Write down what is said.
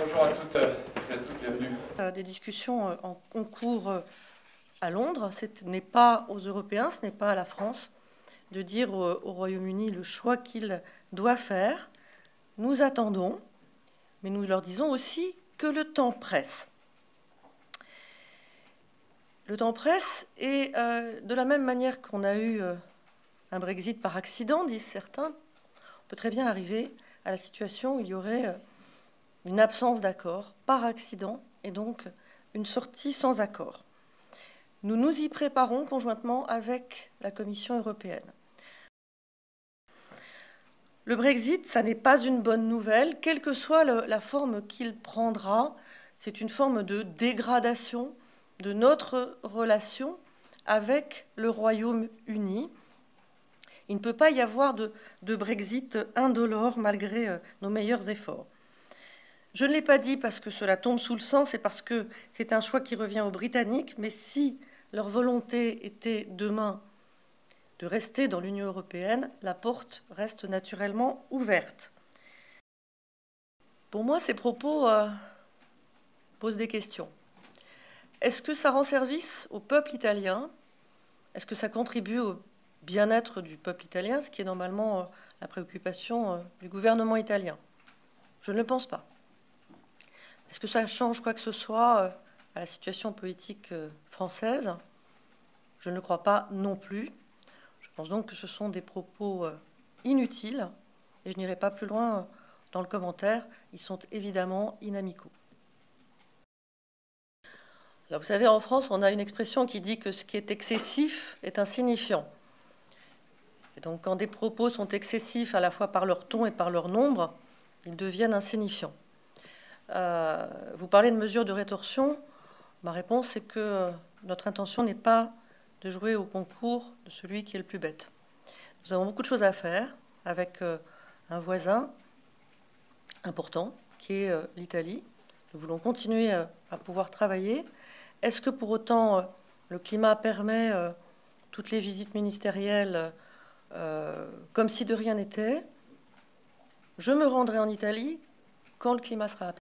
bonjour à toutes et à tous, bienvenue. Des discussions en cours à Londres. Ce n'est pas aux Européens, ce n'est pas à la France de dire au Royaume-Uni le choix qu'il doit faire. Nous attendons, mais nous leur disons aussi que le temps presse. Le temps presse et de la même manière qu'on a eu un Brexit par accident, disent certains, on peut très bien arriver à la situation où il y aurait une absence d'accord par accident et donc une sortie sans accord. Nous nous y préparons conjointement avec la Commission européenne. Le Brexit, ça n'est pas une bonne nouvelle, quelle que soit la forme qu'il prendra. C'est une forme de dégradation de notre relation avec le Royaume-Uni. Il ne peut pas y avoir de Brexit indolore malgré nos meilleurs efforts. Je ne l'ai pas dit parce que cela tombe sous le sens, c'est parce que c'est un choix qui revient aux Britanniques, mais si leur volonté était demain de rester dans l'Union européenne, la porte reste naturellement ouverte. Pour moi, ces propos posent des questions. Est-ce que ça rend service au peuple italien? Est-ce que ça contribue au bien-être du peuple italien, ce qui est normalement la préoccupation du gouvernement italien? Je ne le pense pas. Est-ce que ça change quoi que ce soit à la situation politique française? Je ne le crois pas non plus. Je pense donc que ce sont des propos inutiles et je n'irai pas plus loin dans le commentaire. Ils sont évidemment inamicaux. Alors, vous savez, en France, on a une expression qui dit que ce qui est excessif est insignifiant. Et donc, quand des propos sont excessifs à la fois par leur ton et par leur nombre, ils deviennent insignifiants. Vous parlez de mesures de rétorsion. Ma réponse est que notre intention n'est pas de jouer au concours de celui qui est le plus bête. Nous avons beaucoup de choses à faire avec un voisin important qui est l'Italie. Nous voulons continuer à pouvoir travailler. Est-ce que pour autant le climat permet toutes les visites ministérielles comme si de rien n'était? Je me rendrai en Italie quand le climat sera apaisé.